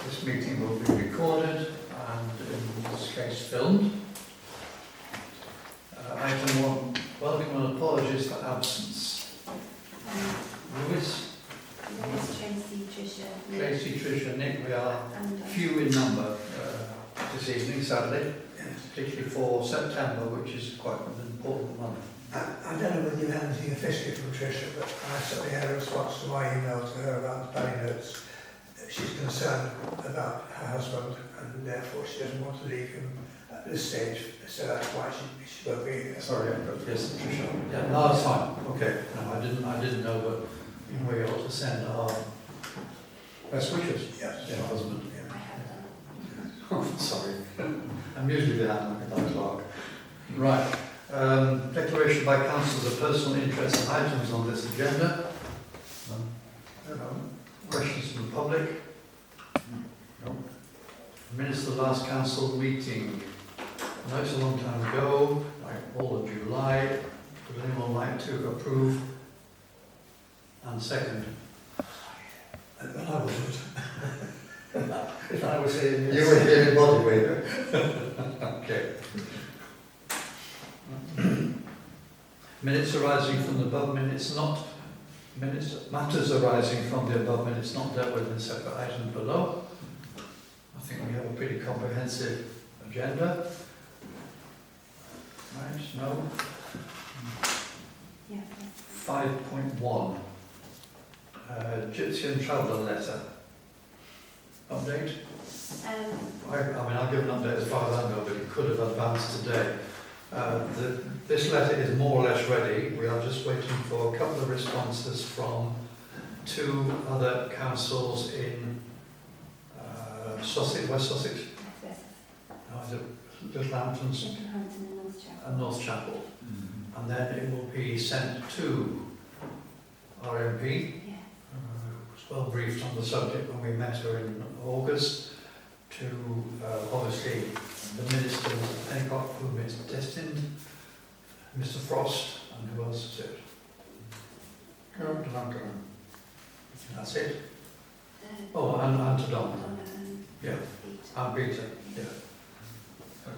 This meeting will be recorded and in this case filmed. Item 1, welcome and apologies for absence. Lewis, Tracy, Tricia, Nick, we are few in number this evening, sadly, particularly for September, which is quite an important month. I don't know whether you had anything officially from Tricia, but I certainly had a response to my email to her about the pay notes. She's concerned about her husband and therefore she doesn't want to leave him at this stage, so that's why she won't be here. Sorry, yes, Tricia. Yeah, no, that's fine. Okay, no, I didn't know, but we ought to send our best wishes Yes. to her husband. Yeah. Oh, sorry. I'm usually behind like a duck clerk. Right. Declaration by council of personal interest and items on this agenda. Questions from the public? No. Minutes of the last council meeting. I know it's a long time ago, like all of July. Would anyone like to approve and second? But I wasn't. If I was here, yes. You were here in body weight. Okay. Minutes arising from the above matters arising from the above minutes not dealt with in separate items below. I think we have a pretty comprehensive agenda. Right, no. Yeah. 5.1. Gypsy and Traveller letter. Update? I mean, I'll give an update as far as I know, but it could have advanced today. This letter is more or less ready. We are just waiting for a couple of responses from 2 other councils in Sussex, West Sussex. No, is it Littlehampton and North Chapel. And then it will be sent to our MP. Was well briefed on the subject when we met her in August, to obviously the ministers of Pencock, whom it's destined, Mr. Frost, and who else is it? That's it. Oh, and to Don. Yeah, and Peter. Yeah.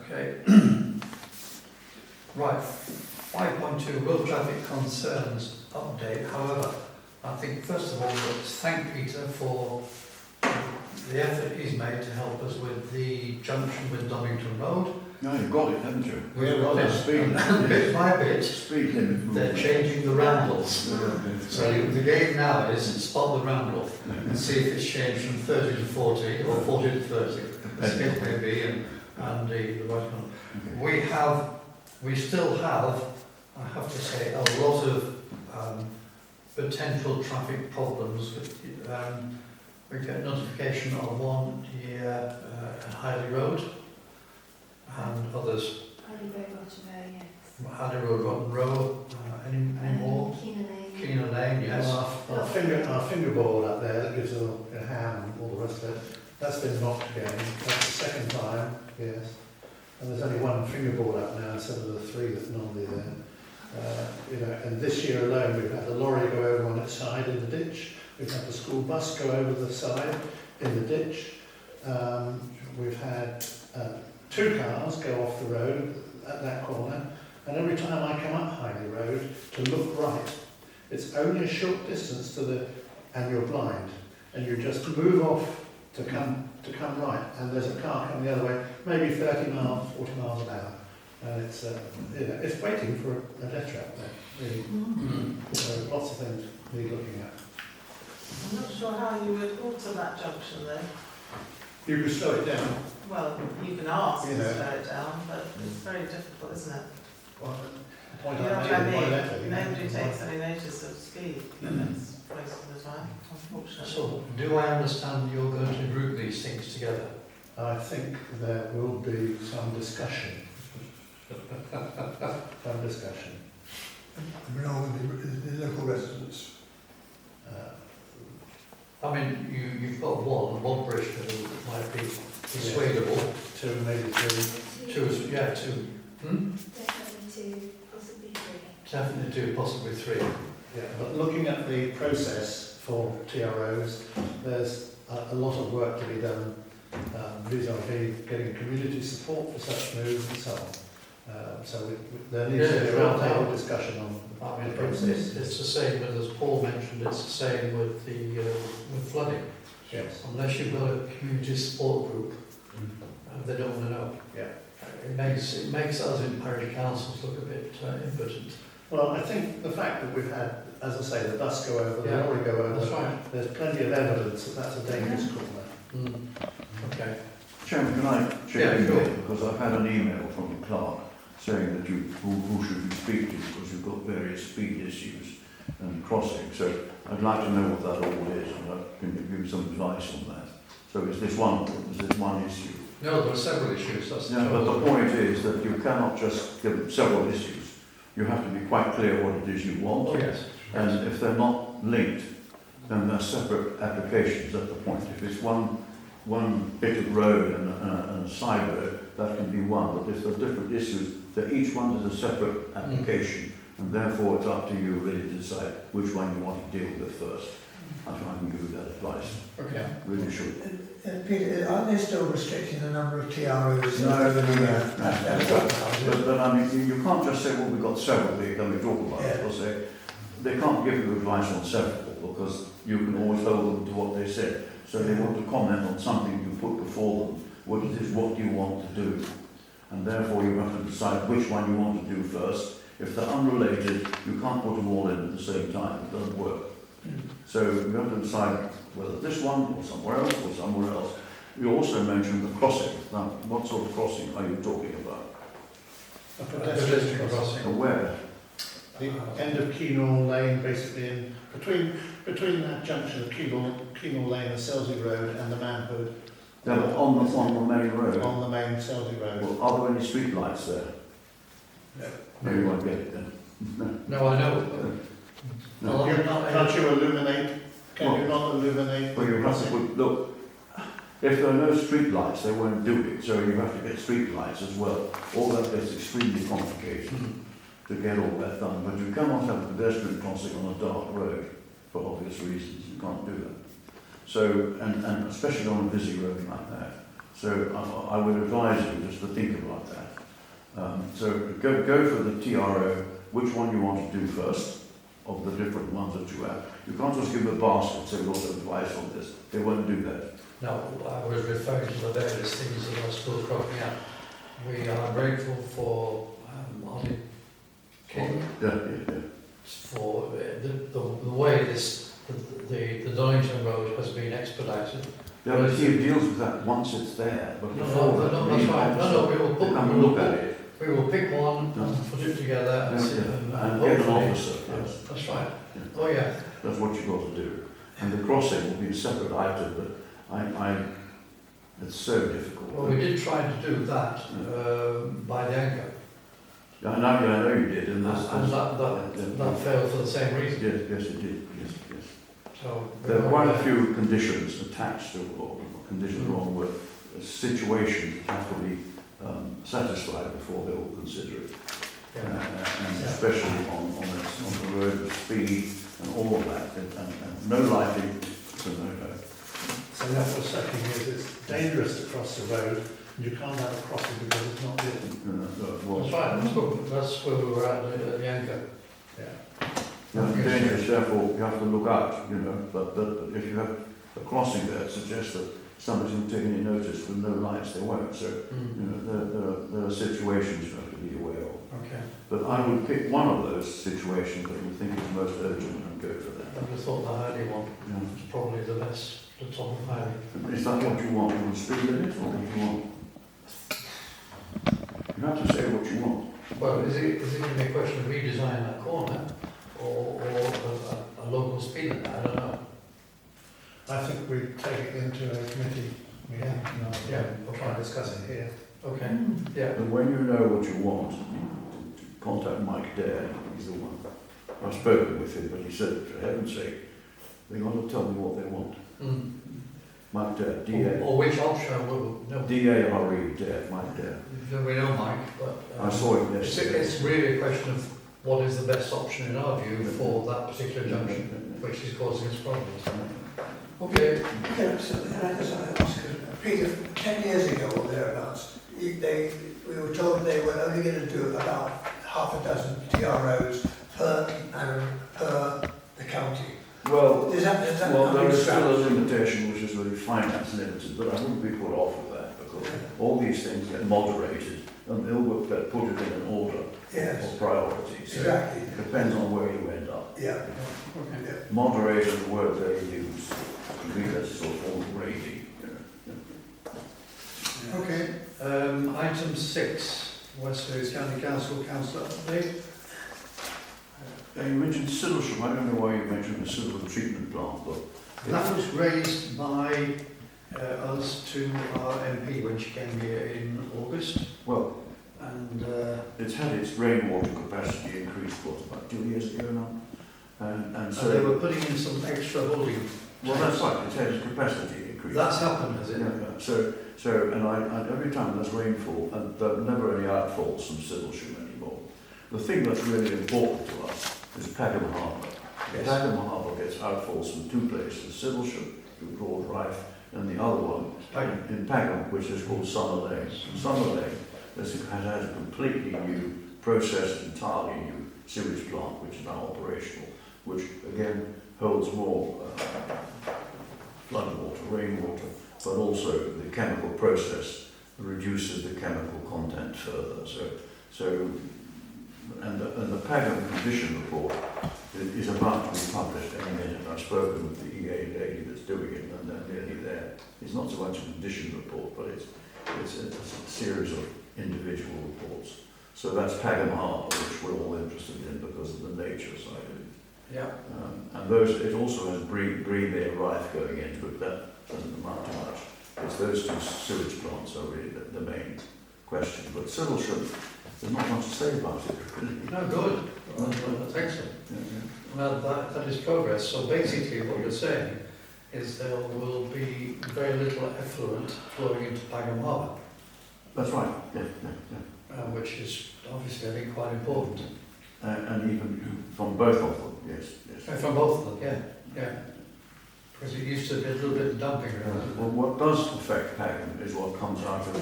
Okay. Right. 5.2 road traffic concerns update. However, I think first of all let's thank Peter for the effort he's made to help us with the junction with Donnington Road. No, you've got it, haven't you? We're on a speed bit by bit. Speed limit. They're changing the rambles. So the game now is spot the ramble and see if it's changed from 30 to 40 or 40 to 30. As it may be, and the right one. We still have, I have to say, a lot of potential traffic problems. We get notification of one here at Highley Road and others. Highley Road, Rotten Row, any more? Keener Lane, yes. Our fingerboard up there that gives a ham and all the rest of it, that's been knocked again. That's the second time, yes. And there's only one fingerboard up now instead of the 3 that's normally there. And this year alone we've had the lorry go over on its side in the ditch. We've had the school bus go over the side in the ditch. We've had 2 cars go off the road at that corner. And every time I come up Highley Road to look right, it's only a short distance and you're blind. And you just move off to come right. And there's a car coming the other way, maybe 30 miles, 40 miles an hour. And it's waiting for a death trap there, really. So lots of things need looking at. I'm not sure how you would alter that junction though. You can slow it down. Well, you can ask You to know. slow it down, but it's very difficult, isn't it? Well, the point You know I what made I in my mean? letter. you know. Nobody takes any notice of speed limits most of the time, unfortunately. So, do I understand you're going to group these things together? I think there will be some discussion. Some discussion. Along with the local residents. I mean, you've got one bridge who might be persuadable. 2, maybe 3. 2, yeah, 2. Definitely 2, possibly 3. Definitely 2, possibly 3. Yeah, but looking at the process for TROs, there's a lot of work to be done vis-à-vis getting community support for such moves and so on. There needs to be a roundtable discussion on I mean, the process. it's the same with, as Paul mentioned, it's the same with the with flooding. Yes. Unless you've got a community support group, they don't want to know. Yeah. It makes us in parish councils look a bit impotent. Well, I think the fact that we've had, as I say, the bus go over, the Yeah. lorry go over, That's right. there's plenty of evidence that that's a dangerous corner. Mm. Okay. Chairman, can I check Yeah, in sure. here? Because I've had an email from the clerk saying that who should you speak to because you've got various speed issues and crossing. So I'd like to know what that all is and I can give you some advice on that. So is this one issue? No, there are several issues. That's the Yeah, but trouble. the point is that you cannot just give several issues. You have to be quite clear what it is you want. Oh yes. And if they're not linked, then they're separate applications at the point. If it's one bit of road and a side road, that can be one. But if there are different issues, then each one is a separate application, and therefore it's up to you really to decide which one you want to deal with first. I think I can give you that advice. Okay. Really should. Peter, aren't they still restricting the number of TROs? But I mean, you can't just say, well, we've got several here, can we talk about it? Yeah. Because they can't give you advice on several, because you can always hold them to what they said. So they want to comment on something you put before them. What do you want to do? And therefore you have to decide which one you want to do first. If they're unrelated, you can't put them all in at the same time. It doesn't work. So you have to decide whether this one or somewhere else or somewhere else. You also mentioned the crossing. Now, what sort of crossing are you talking about? A Pedestrian pedestrian crossing. crossing. Where? The end of Keenall Lane, basically in between that junction of Keenall Lane and Selsey Road and the Manhood. Yeah, but on the main road. On the main Selsey Road. Well, are there any street lights there? No. No, you won't get it then. No, I know. No. Well, they're not- Can't you illuminate? Can you not illuminate? Well, you have to put, look, if there are no street lights, they won't do it, so you have to get street lights as well. All that gets extremely complicated to get all that done, but you cannot have a pedestrian crossing on a dark road for obvious reasons. You can't do that. So, and especially on a busy road like that. So I would advise you just to think about that. So go for the TRO, which one you want to do first of the different ones that you have. You can't just give a basket and say, lots of advice on this. They won't do that. No, I was referring to the various things that are still cropping up. We are grateful for Ollie King Yeah. for the way the Donington Road has been expedited. Yeah, but he deals with that once it's there. But No, before no, that, no, that's right. No, we will they come and look at it. We will pick one and put it together and, And get an hopefully- officer. Yes, that's right. Yeah. Oh yeah. That's what you've got to do. And the crossing will be a separate item, but it's so difficult. Well, we did try to do that by the anchor, I know you did, and that's, and that failed for the same reason. yes, it did. Yes. So There are quite a few conditions attached to, or conditions wrong word, situations that have to be satisfied before they will consider it. Yeah. And especially on the road of speed and all of that, and no lighting, so no. So therefore, second is it's dangerous to cross the road and you can't have a crossing because it's not lit. That's right. That's where we were at the anchor. Dangerous, therefore you have to look out, but if you have a crossing there, it suggests that somebody's going to take any notice with no lights, they won't. So, there are situations you have to be aware of. Okay. But I would pick one of those situations that you think is most urgent and go for that. I would have thought the Hardy one was probably the best, the top of Hardy. Is that what you want? You want speed limit or what do you want? You have to say what you want. Well, is it going to be a question of redesigning that corner or a local speed limit? I don't know. I think we take it into a committee meeting. Yeah. We'll try and discuss it here. Okay. Yeah. And when you know what you want, contact Mike Dare, he's the one. I've spoken with him, but he said, for heaven's sake, they're going to tell me what they want. Mike Dare, D-A. Or which option will no. D-A-R-E, Dare, Mike Dare. We know Mike, but I saw him yesterday. it's really a question of what is the best option in our view for that particular junction, which is causing us problems. Okay. Yeah, so then I just want to ask, Peter, 10 years ago or thereabouts, we were told they were only going to do about half a dozen TROs per annum per the county. Well, Is that well, there been is still a scrapped? limitation which is really finance limited, but I wouldn't be put off with that because all these things get moderated and they'll get put it in an order Yes, of priority. So exactly. it depends on where you end up. Yeah, Okay. yeah. Moderate is the word they use. I think that's sort of all grading. Okay. Item 6, West Wales County Council, councillor update. You mentioned Sidlesham. I don't know why you mentioned the sewage treatment plant, but That was raised by us to our MP when she came here in August, well, and it's had its rainwater capacity increased, what, about 2 years ago now? And so they so, were putting in some extra holding. well, that's right, it's had its capacity increased. That's happened, has it? Yeah. So, and every time there's rainfall, and there are never any outfalls from Sidlesham anymore. The thing that's really important to us is Pagham Harbour. Yes. Pagham Harbour gets outfalls from two places, Sidlesham, through Broad Rife, and the other one Pagham. in Pagham, which is called Summer Lane. Summer Lane has had a completely new process, entirely new sewage plant, which is now operational, which again holds more floodwater, rainwater, but also the chemical process reduces the chemical content further. And the Pagham condition report is about to be published any minute. I've spoken with the EA lady that's doing it, and they're nearly there. It's not so much a condition report, but it's a series of individual reports. So that's Pagham Harbour, which we're all interested in because of the nature side of it. Yeah. And it also has Breamere Rife going into it. That doesn't amount to much. It's those two sewage plants are really the main question. But Sidlesham, there's not much to say about it, really. No, good. Well, that's excellent. Well, that is progress. So basically what you're saying is there will be very little effluent flowing into Pagham Harbour, That's right, yeah. which is obviously, I think, quite important. And even from both of them, yes. From both of them, yeah. Because it used to be a little bit of dumping around. Well, what does affect Pagham is what comes out of,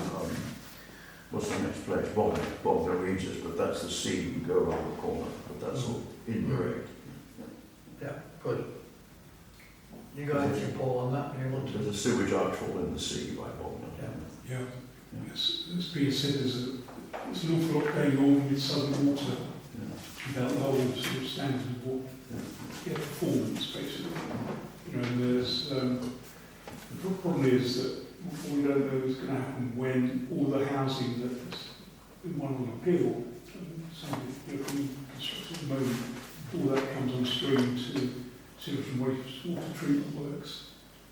what's the next place? Bognor Regis, but that's the sea, you go around the corner, but that's all indirect. Mm-hmm. Yeah, good. You got anything, Paul, on that? You want to? There's a sewage outfall in the sea by Bognor. Yeah, as Peter said, there's an awful lot going on with Southern Water about the whole sort of standard of water performance, basically. You know, and there's the problem is that we don't know what's going to happen when all the housing that's been one on appeal, some of the being constructed at the moment, all that comes on stream to Sidlesham wastewater treatment works.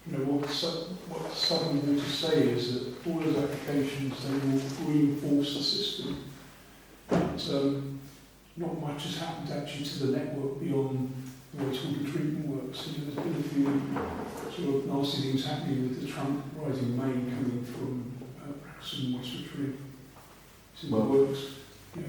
You know, what Southern Water say is that all those applications, they will reinforce the system. But not much has happened actually to the network beyond the wastewater treatment works. And there's been a few sort of nasty things happening with the trunk rising main coming from Braxton wastewater treatment. To the works. Yeah.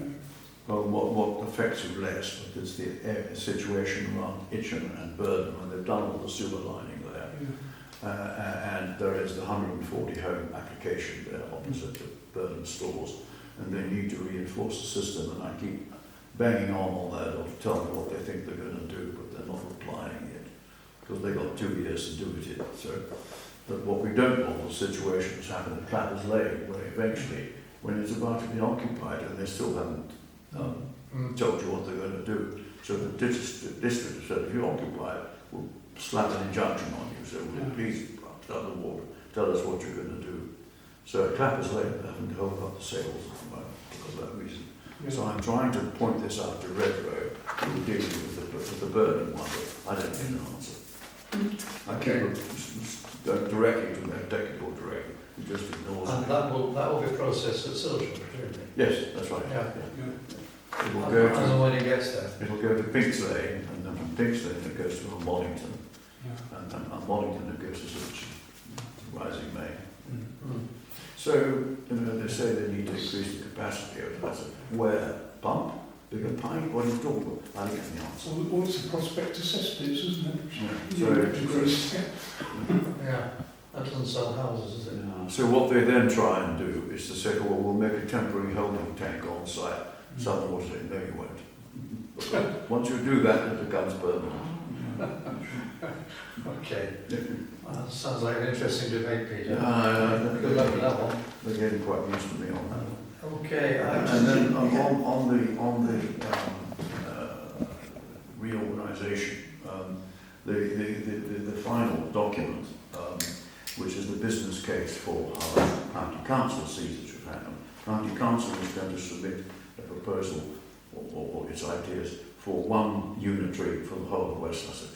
Well, what affects you less is the situation around Itchen and Burden, when they've done all the sewer lining there. Yeah. And there is the 140 home application there opposite the Burden stores, and they need to reinforce the system, and I keep banging on that, or to tell me what they think they're going to do, but they're not replying yet, because they've got 2 years to do it in. So, but what we don't want is situations happen at Clappers Lane, where eventually, when it's about to be occupied, and they still haven't told you what they're going to do. So the district has said, if you occupy it, we'll slap an injunction on you. So will you please tell us what you're going to do. So at Clappers Lane, they haven't held up the sales at the moment because of that reason. Yeah. So I'm trying to point this out to Redrow, who are dealing with the burning one, but I don't get an answer. I keep going directly to their technical director, who just ignores And me. that will be processed at Sidlesham, presumably. Yes, that's right. Yeah. It will I go don't know when it gets there. It'll go to Pinks Lane, and then from Pinks Lane it goes to Mollington, Yeah. and then on Mollington it goes to Sidlesham, Rising May. Mm. So, they say they need to increase the capacity of that. Where? Pump? Bigger pipe? What are you talking about? I get the answer. Well, it's a prospect assessment, isn't it? Yeah. Yeah, that doesn't sell houses, is it? Yeah. So what they then try and do is to say, well, we'll make a temporary holding tank on site. Someone will say, no, you won't. Once you do that, it becomes permanent. Okay. Well, that sounds like an interesting debate, Peter. Good luck with that one. They're getting quite used to me on that. Okay, And then on the reorganisation, the final document, which is the business case for how County Council sees it should happen. County Council is going to submit a proposal or its ideas for one unitary for the whole of West Sussex.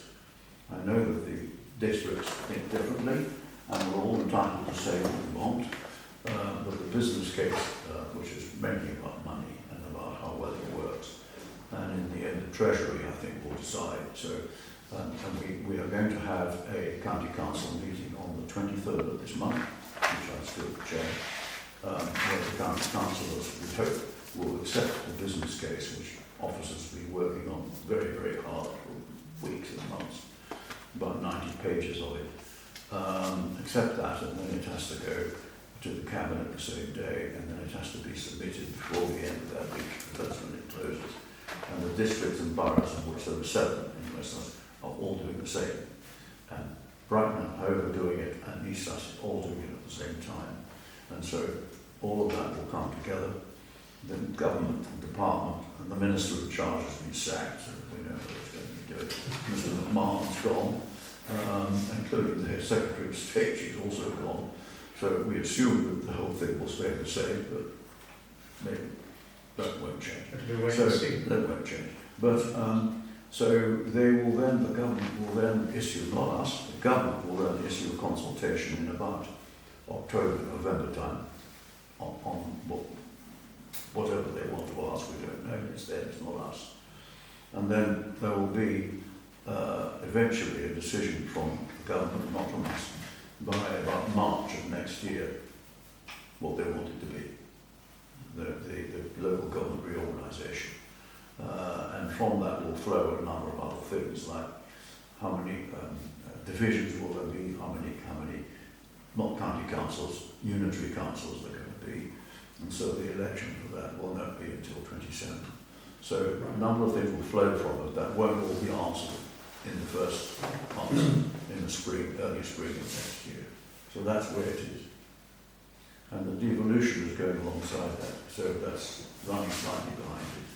I know that the districts think differently, and we're all entitled to say what we want, but the business case, which is mainly about money and about how well it works, and in the end the Treasury, I think, will decide. So, and we are going to have a County Council meeting on the 23rd of this month, which I still chair, where the County Councillors, we hope, will accept the business case, which officers have been working on very, very hard for weeks and months, about 90 pages of it. Accept that, and then it has to go to the Cabinet the same day, and then it has to be submitted before the end of that week, that's when it closes. And the districts and boroughs, of which there are 7 in West Sussex, are all doing the same. And Brighton are overdoing it, and East Sussex all doing it at the same time. And so all of that will come together. The government, the department, and the minister in charge has been sacked, so we know what it's going to be doing. Mr. McMahon's gone, including the Secretary of State, she's also gone. So we assume that the whole thing will stay the same, but maybe that won't change. That won't change. But so they will then, the government will then issue, not us, the government will then issue a consultation in about October, November time on whatever they want to ask, we don't know, it's them, it's not us. And then there will be eventually a decision from the government, not from us, by about March of next year, what they want it to be, the local government reorganisation. And from that will flow a number of other things, like how many divisions will there be, how many, not county councils, unitary councils there are going to be, and so the election for that will not be until 27. So a number of things will flow from it that won't all be answered in the first months, in the spring, early spring of next year. So that's where it is. And the devolution is going alongside that, so that's running slightly behind it.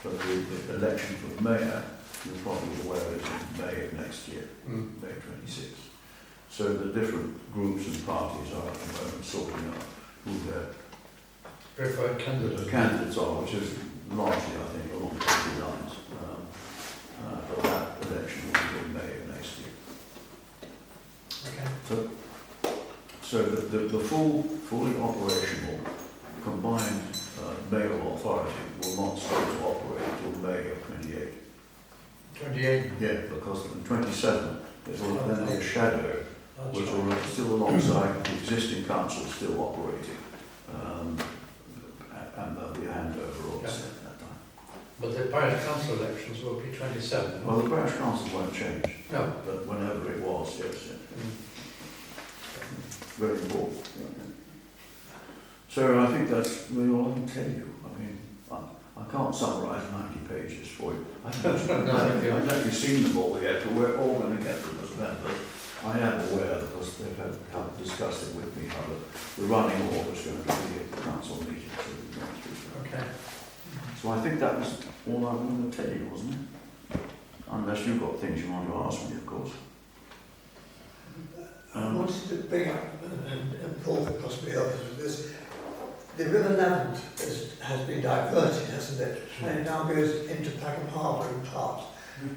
But the election for the mayor, you're probably aware, is in May of next year, May 26. So the different groups and parties are at the moment sorting out who their preferred candidates are, which is largely, I think, along party lines. But that election will be in May of next year. Okay. So the fully operational combined mayoral authority will not start to operate until May of 28. 28? Yeah, because in 27 it will then be a shadow, which will still alongside the existing council still operating. And there'll be a handover also at that time. But the parish council elections will be 27. Well, the parish council won't change. No. But whenever it was, yes. Very important. So I think that's really all I can tell you. I mean, I can't summarise 90 pages for you. I haven't actually seen them all yet, but we're all going to get them as members. I am aware, because they've had discussed it with me, how the running order is going to be at the council meeting. Okay. So I think that was all I wanted to tell you, wasn't it? Unless you've got things you want to ask me, of course. I wanted to bring up, and Paul could possibly help us with this, the River Lavant has been diverted, hasn't it? And it now goes into Peckham Harbour in part.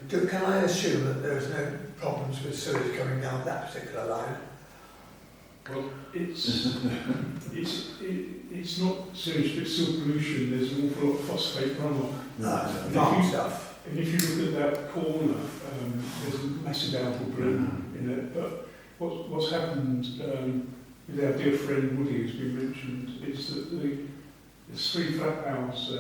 Can I assume that there is no problems with sewage coming down that particular line? Well, it's not sewage, but still pollution. There's an awful lot of phosphate runoff. Farm stuff. And if you look at that corner, there's a massive algal bloom in it. But what's happened with our dear friend Woody, as we mentioned, is that the 3 flat valves